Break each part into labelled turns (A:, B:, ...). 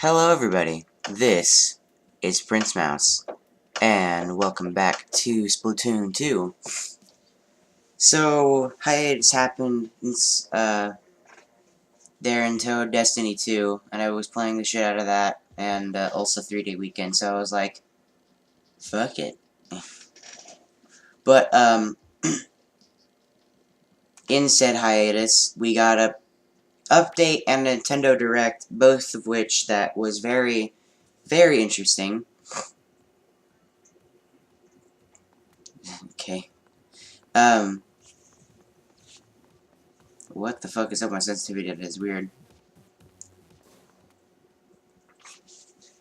A: Hello everybody, this is Prince Mouse, and welcome back to Splatoon 2. So, hiatus happened there until Destiny 2, and I was playing the shit out of that, and also 3-Day Weekend, so I was like, fuck it. But, in said hiatus, we got a update and a Nintendo Direct, both of which that was very, very interesting. Okay. What the fuck is up with my sensitivity? That is weird.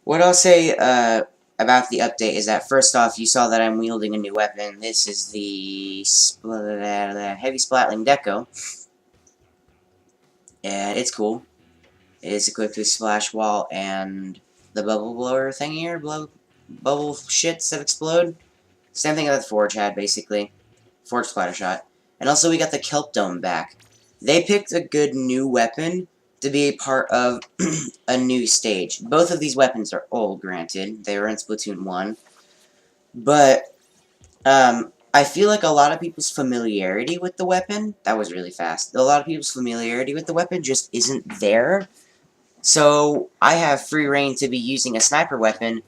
A: What I'll say about the update is that, first off, you saw that I'm wielding a new weapon. This is the heavy splatling deco, and it's cool. It is equipped with splash wall and the bubble blower thing here, bubble shits that explode. Same thing that the Forge had, basically. Forge splatter shot. And also we got the kelp dome back. They picked a good new weapon to be a part of a new stage. Both of these weapons are old, granted. They were in Splatoon 1. But, I feel like a lot of people's familiarity with the weapon, that was really fast, a lot of people's familiarity with the weapon just isn't there. So, I have free reign to be using a sniper weapon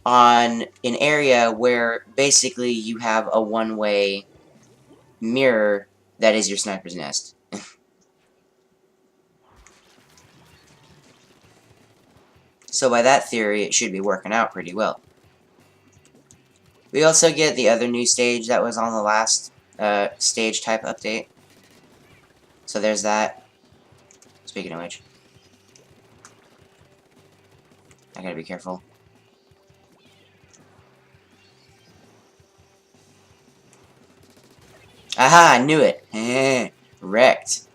A: on an area where basically you have a one-way mirror that is your sniper's nest. So by that theory, it should be working out pretty well. We also get the other new stage that was on the last stage type update. So there's that. Speaking of which, I gotta be careful. Aha! I knew it! Wrecked.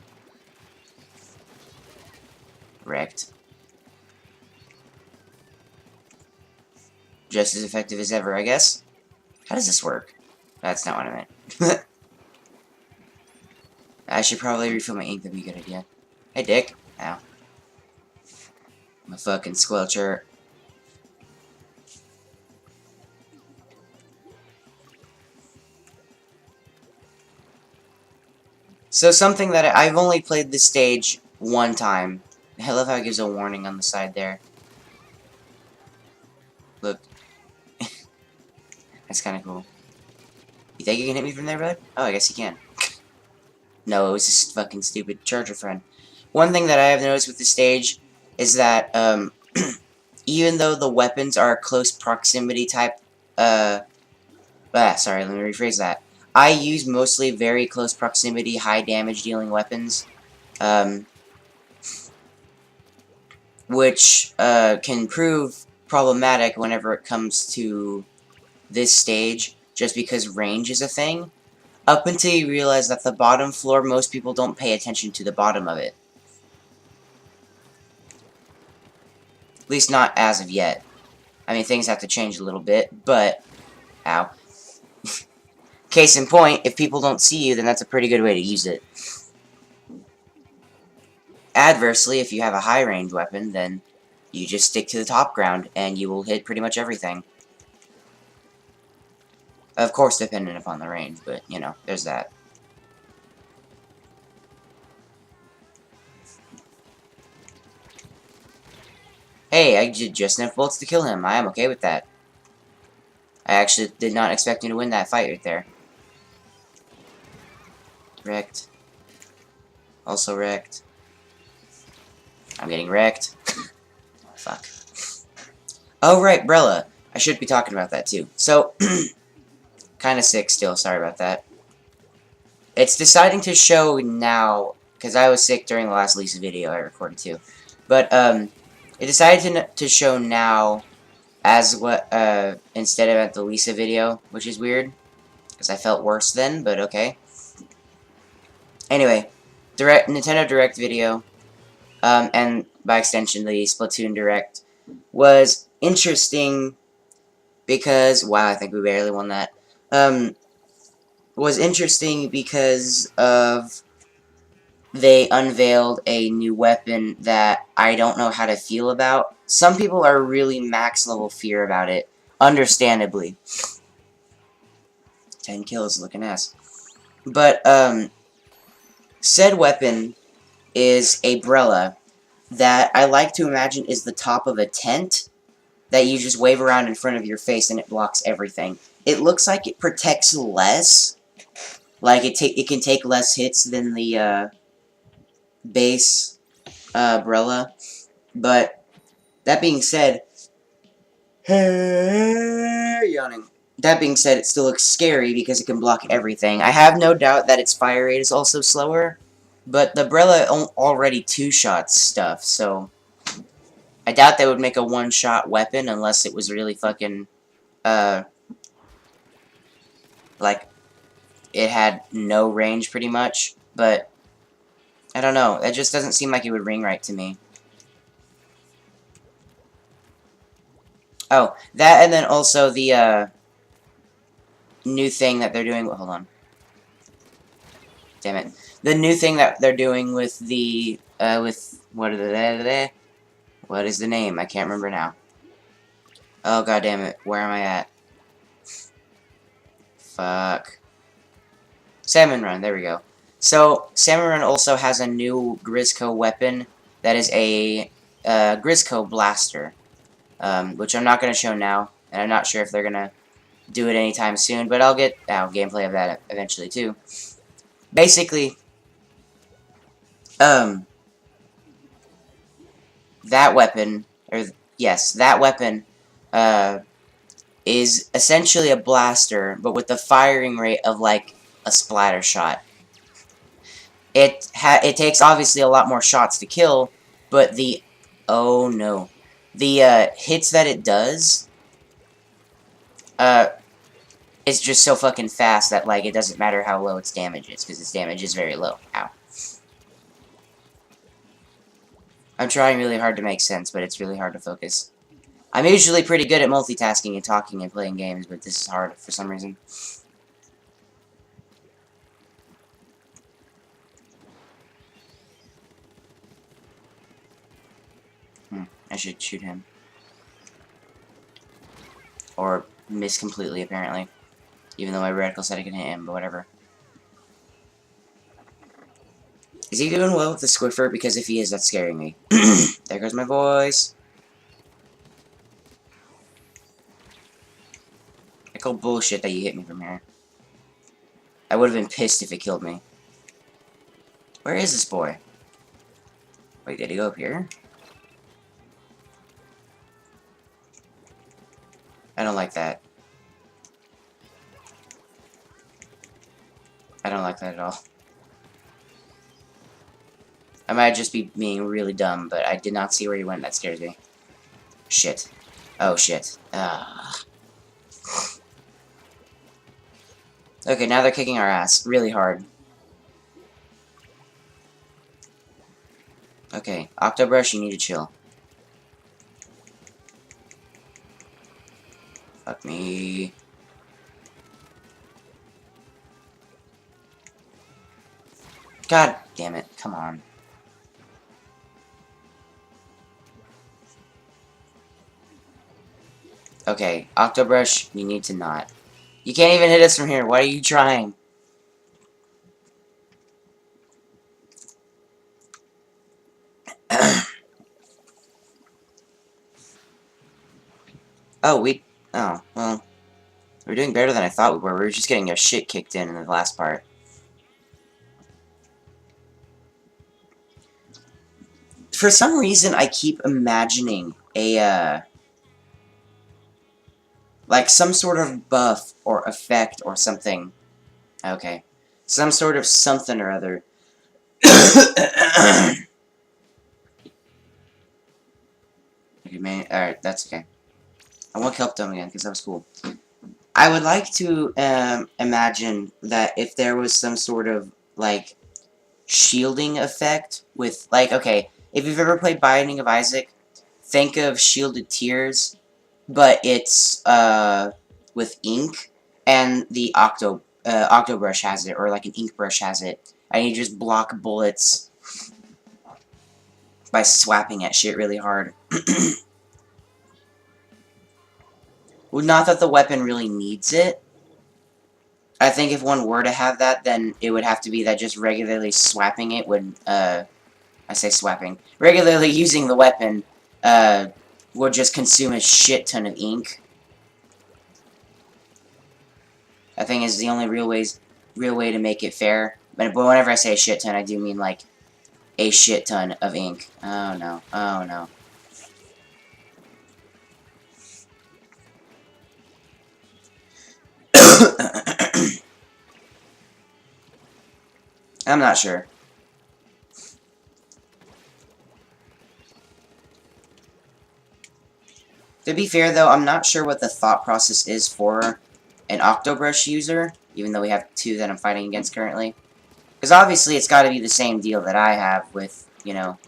A: Wrecked. Just as effective as ever, I guess. How does this work? That's not what I meant. I should probably refill my ink, that'd be a good idea. Hey, Dick. Ow. I'm a fucking squelcher. So something that I've only played this stage one time. I love how it gives a warning on the side there. Look. That's kind of cool. You think you can hit me from there, bud? Oh, I guess you can. No, it was this fucking stupid charger friend. One thing that I have noticed with the stage is that, even though the weapons are close proximity type, sorry, let me rephrase that. I use mostly very close proximity, high damage dealing weapons, which, can prove problematic whenever it comes to this stage, just because range is a thing. Up until you realize that the bottom floor, most people don't pay attention to the bottom of it. At least not as of yet. I mean, things have to change a little bit, but... Ow. Case in point, if people don't see you, then that's a pretty good way to use it. Adversely, if you have a high-range weapon, then you just stick to the top ground, and you will hit pretty much everything. Of course, dependent upon the range, but, you know, there's that. Hey, I did just enough bullets to kill him. I am okay with that. I actually did not expect him to win that fight right there. Wrecked. Also wrecked. I'm getting wrecked. Fuck. Oh, right, Brella. I should be talking about that, too. So, kind of sick still. Sorry about that. It's deciding to show now, because I was sick during the last Lisa video I recorded, too. But, it decided to show now as what, instead of at the Lisa video, which is weird, because I felt worse then, but okay. Anyway, Nintendo Direct video, and by extension the Splatoon Direct, was interesting because, wow, I think we barely won that, was interesting because of they unveiled a new weapon that I don't know how to feel about. Some people are really max level fear about it, understandably. 10 kills, looking ass. But, said weapon is a brella that I like to imagine is the top of a tent that you just wave around in front of your face and it blocks everything. It looks like it protects less. Like, it can take less hits than the, base, brella. But, that being said, yawning. That being said, it still looks scary because it can block everything. I have no doubt that its fire rate is also slower, but the Brella already two-shots stuff, so I doubt they would make a one-shot weapon unless it was really fucking, like, it had no range pretty much, but I don't know. It just doesn't seem like it would ring right to me. Oh, that and then also the, new thing that they're doing. Hold on. Damn it. The new thing that they're doing with the, what is the name? I can't remember now. Oh, god damn it. Where am I at? Fuck. Salmon Run, there we go. So, Salmon Run also has a new Grisco weapon that is a, Grisco blaster. Which I'm not going to show now, and I'm not sure if they're going to do it anytime soon, but I'll get gameplay of that eventually too. Basically, that weapon, that weapon, is essentially a blaster, but with the firing rate of, like, a splatter shot. It takes, obviously, a lot more shots to kill, but the... Oh, no. The, hits that it does, is just so fucking fast that, like, it doesn't matter how low its damage is, because its damage is very low. Ow. I'm trying really hard to make sense, but it's really hard to focus. I'm usually pretty good at multitasking and talking and playing games, but this is hard for some reason. I should shoot him. Or miss completely, apparently. Even though my reticle said I can hit him, but whatever. Is he doing well with the Squiffer? Because if he is, that's scaring me. There goes my voice. I call bullshit that you hit me from here. I would have been pissed if it killed me. Where is this boy? Wait, did he go up here? I don't like that. I don't like that at all. I might just be being really dumb, but I did not see where he went. That scares me. Shit. Oh, shit. Okay, now they're kicking our ass. Really hard. Okay, Octobrush, you need to chill. Fuck me. God damn it. Come on. Okay, Octobrush, you need to not. You can't even hit us from here. Why are you trying? Oh, well. We're doing better than I thought we were. We were just getting our shit kicked in the last part. For some reason, I keep imagining a, like some sort of buff or effect or something. Okay. Some sort of something or other. Okay, man. Alright, that's okay. I won't help them again, because that was cool. I would like to, imagine that if there was some sort of, like, shielding effect with, like, okay, if you've ever played Binding of Isaac, think of Shielded Tears, but it's, with ink, and the Octobrush has it, or like an ink brush has it, and you just block bullets by swapping at shit really hard. Well, not that the weapon really needs it. I think if one were to have that, then it would have to be that just regularly swapping it would, I say swapping, regularly using the weapon, would just consume a shit ton of ink. I think is the only real way to make it fair. But whenever I say a shit ton, I do mean, like, a shit ton of ink. Oh, no. Oh, no. I'm not sure. To be fair, though, I'm not sure what the thought process is for an Octobrush user, even though we have two that I'm fighting against currently. Because obviously it's got to be the same deal that I have with, you know,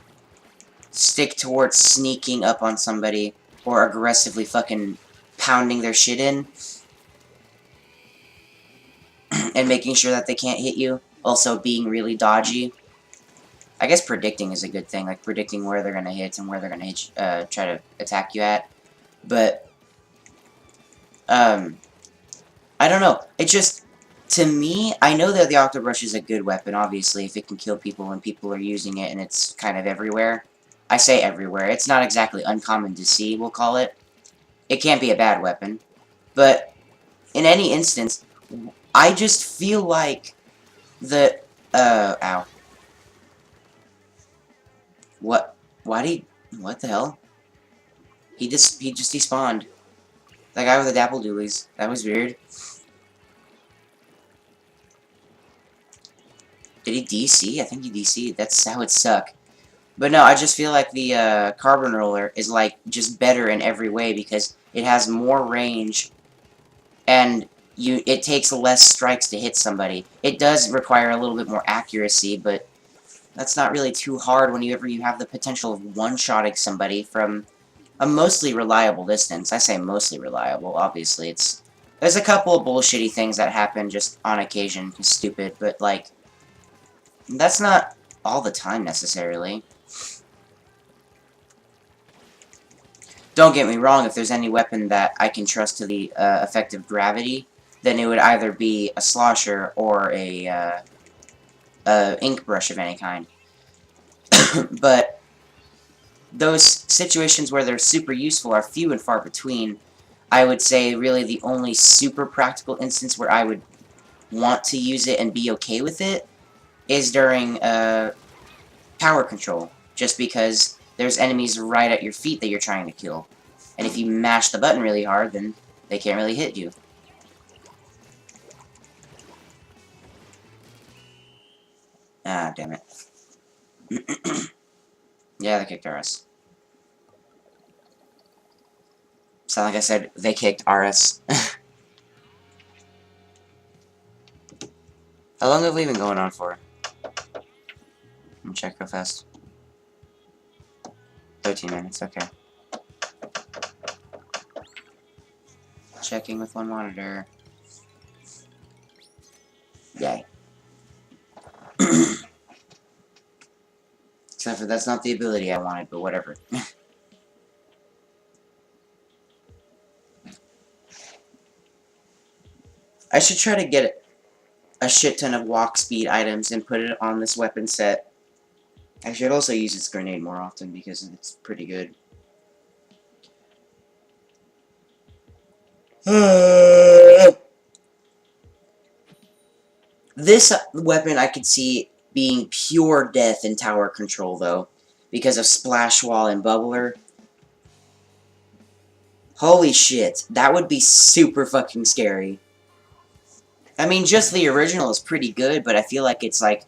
A: stick towards sneaking up on somebody or aggressively fucking pounding their shit in and making sure that they can't hit you. Also being really dodgy. I guess predicting is a good thing, like predicting where they're gonna hit and where they're gonna hit, try to attack you at. But, I don't know. It just, to me, I know that the Octobrush is a good weapon, obviously, if it can kill people and people are using it and it's kind of everywhere. I say everywhere. It's not exactly uncommon to see, we'll call it. It can't be a bad weapon. But, in any instance, I just feel like the, ow. What? Why did he... What the hell? He just despawned. That guy with the dapple doolies. That was weird. Did he DC? I think he DC'd. That's how it suck. But no, I just feel like the carbon roller is like just better in every way because it has more range and it takes less strikes to hit somebody. It does require a little bit more accuracy, but that's not really too hard whenever you have the potential of one-shotting somebody from a mostly reliable distance. I say mostly reliable, obviously. There's a couple of bullshitty things that happen just on occasion, stupid, but like, that's not all the time necessarily. Don't get me wrong, if there's any weapon that I can trust to the effect of gravity, then it would either be a slosher or a ink brush of any kind. But those situations where they're super useful are few and far between. I would say really the only super practical instance where I would want to use it and be okay with it is during power control, just because there's enemies right at your feet that you're trying to kill. And if you mash the button really hard, then they can't really hit you. Ah, damn it. Yeah, they kicked our ass. Sound like I said, they kicked our ass. How long have we been going on for? Let me check real fast. 13 minutes, okay. Checking with one monitor. Yay. Except for that's not the ability I wanted, but whatever. I should try to get a shit ton of walk speed items and put it on this weapon set. I should also use its grenade more often because it's pretty good. This weapon I could see being pure death in tower control, though, because of Splash Wall and Bubbler. Holy shit, that would be super fucking scary. I mean, just the original is pretty good, but I feel like it's, like,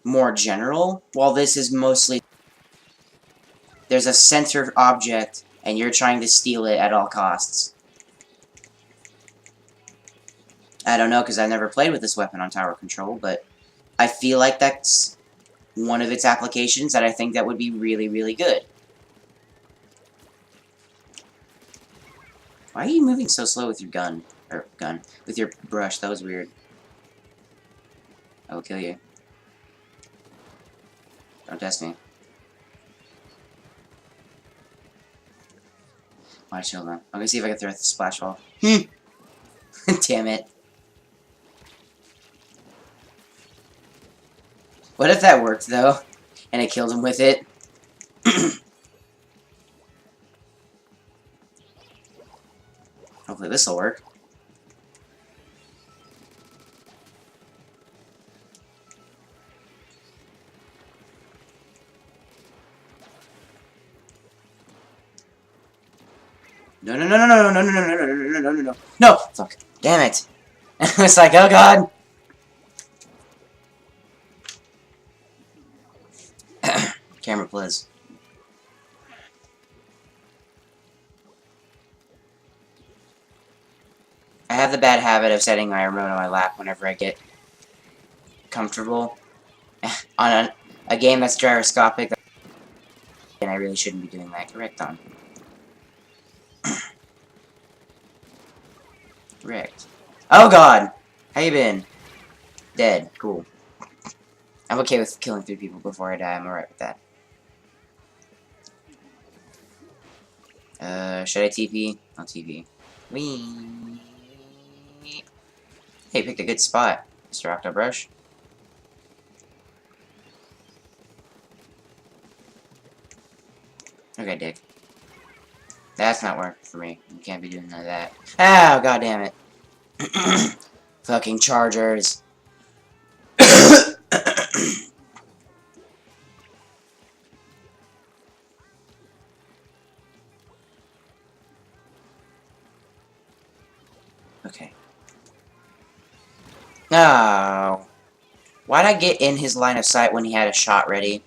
A: more general, while this is mostly... There's a center object, and you're trying to steal it at all costs. I don't know, because I've never played with this weapon on tower control, but I feel like that's one of its applications that I think that would be really, really good. Why are you moving so slow with your gun? Or gun. With your brush, that was weird. I will kill you. Don't test me. Watch, hold on. I'm gonna see if I can throw the splash wall. Damn it. What if that worked, though? And I killed him with it? Hopefully this'll work. No, no, no, no, no, no, no, no, no, no, no, no, no, no, no. No! Fuck. Damn it. It's like, oh god. Camera, please. I have the bad habit of setting my remote on my lap whenever I get comfortable on a game that's gyroscopic, and I really shouldn't be doing that. Correct on. Correct. Oh god! How you been? Dead. Cool. I'm okay with killing 3 people before I die. I'm alright with that. Should I TP? I'll TP. Whee! Hey, picked a good spot, Mr. Octobrush. Okay, Dick. That's not working for me. You can't be doing none of that. Oh, god damn it. Fucking chargers. Okay. No. Why'd I get in his line of sight when he had a shot ready?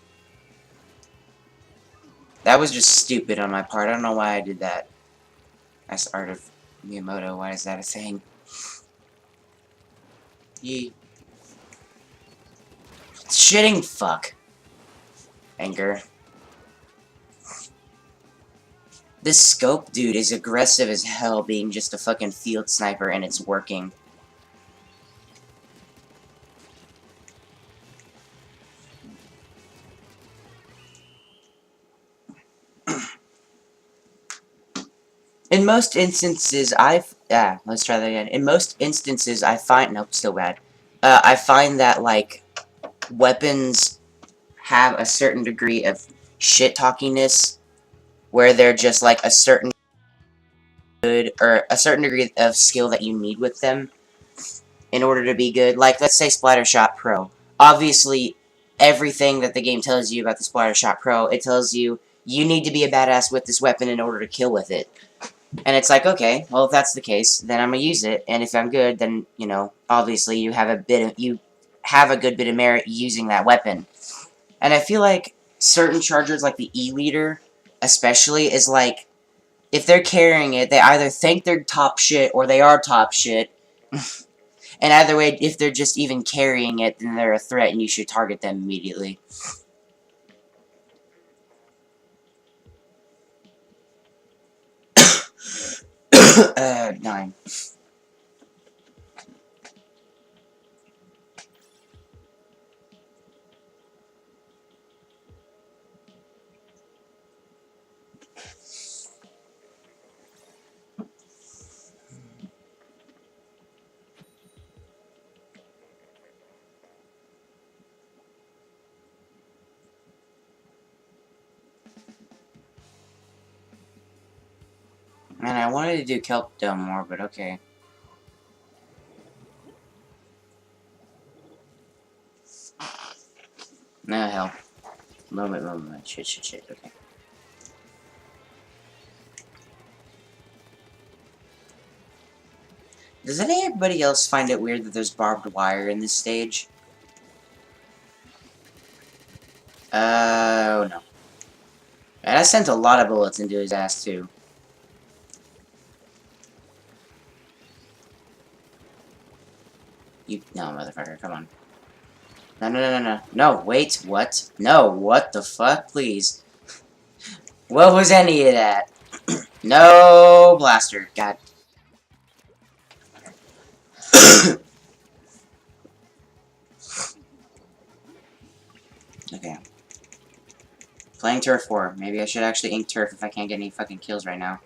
A: That was just stupid on my part. I don't know why I did that. That's art of Miyamoto. Why is that a thing? Yee. Shitting fuck. Anger. This scope dude is aggressive as hell, being just a fucking field sniper, and it's working. In most instances, let's try that again. In most instances, I find, nope, still bad. I find that, like, weapons have a certain degree of shit-talkiness, where they're just, like, a certain good, or a certain degree of skill that you need with them in order to be good. Like, let's say Splattershot Pro. Obviously, everything that the game tells you about the Splattershot Pro, it tells you, you need to be a badass with this weapon in order to kill with it. And it's like, okay, well, if that's the case, then I'm gonna use it, and if I'm good, then, you know, obviously you have a good bit of merit using that weapon. And I feel like certain chargers, like the E-Leader, especially, is like, if they're carrying it, they either think they're top shit, or they are top shit. And either way, if they're just even carrying it, then they're a threat, and you should target them immediately. 9. Man, I wanted to do Kelp Dome more, but okay. No, hell. Moment. Shit, okay. Does anybody else find it weird that there's barbed wire in this stage? Oh, no. And I sent a lot of bullets into his ass, too. No, motherfucker, come on. No. No, wait, what? No, what the fuck? Please. What was any of that? No blaster. God. Okay. Playing Turf 4. Maybe I should actually ink Turf if I can't get any fucking kills right now.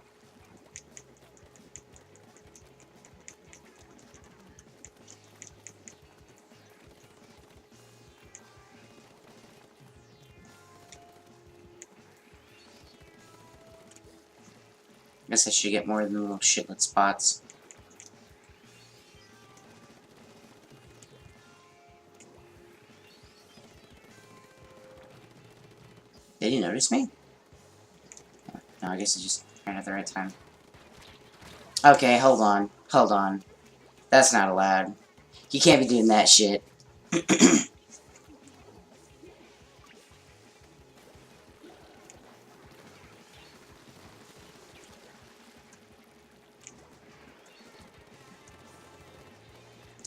A: Guess I should get more than the little shitlet spots. Did he notice me? No, I guess he just ran at the right time. Okay, hold on. Hold on. That's not allowed. You can't be doing that shit.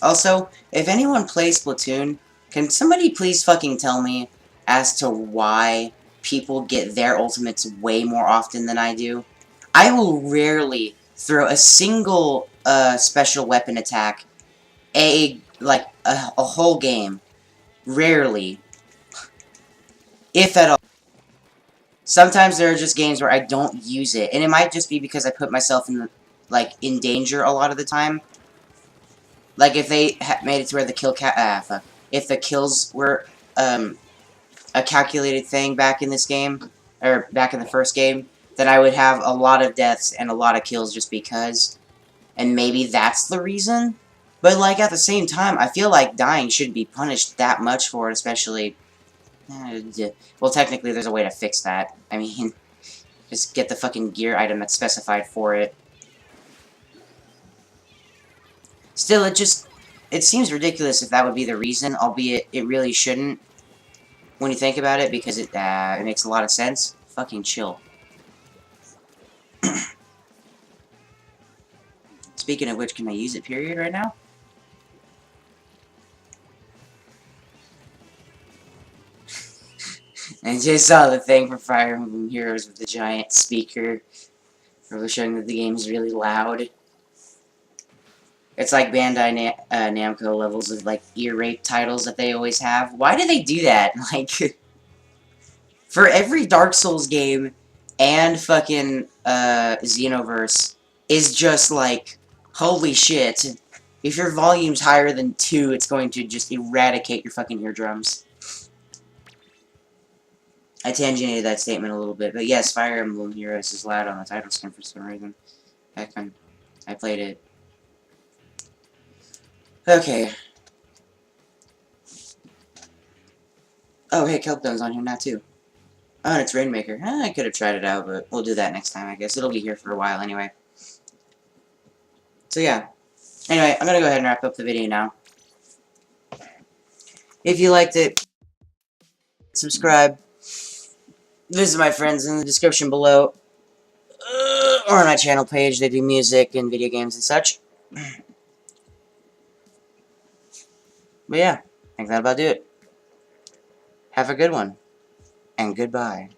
A: Also, if anyone plays Splatoon, can somebody please fucking tell me as to why people get their ultimates way more often than I do? I will rarely throw a single special weapon attack a whole game. Rarely. If at all. Sometimes there are just games where I don't use it, and it might just be because I put myself in danger a lot of the time. Like, if they made it to where the fuck. If the kills were, a calculated thing back in this game, or back in the first game, then I would have a lot of deaths and a lot of kills just because. And maybe that's the reason? But, like, at the same time, I feel like dying shouldn't be punished that much for it, especially... well, technically, there's a way to fix that. I mean, just get the fucking gear item that's specified for it. Still, it seems ridiculous if that would be the reason, albeit it really shouldn't when you think about it, because it makes a lot of sense. Fucking chill. Speaking of which, can I use it period right now? I just saw the thing for Fire Emblem Heroes with the giant speaker, really showing that the game's really loud. It's like Bandai Namco levels of, like, ear rape titles that they always have. Why do they do that? Like, for every Dark Souls game and fucking, Xenoverse is just like, holy shit. If your volume's higher than 2, it's going to just eradicate your fucking eardrums. I tangentiated that statement a little bit, but yes, Fire Emblem Heroes is loud on the title screen for some reason. Back when I played it. Okay. Oh, hey, Kelpdone's on here now, too. Oh, and it's Rainmaker. I could have tried it out, but we'll do that next time, I guess. It'll be here for a while anyway. So, yeah. Anyway, I'm gonna go ahead and wrap up the video now. If you liked it, subscribe. Visit my friends in the description below. Or on my channel page. They do music and video games and such. But yeah, I think that'll about do it. Have a good one. And goodbye.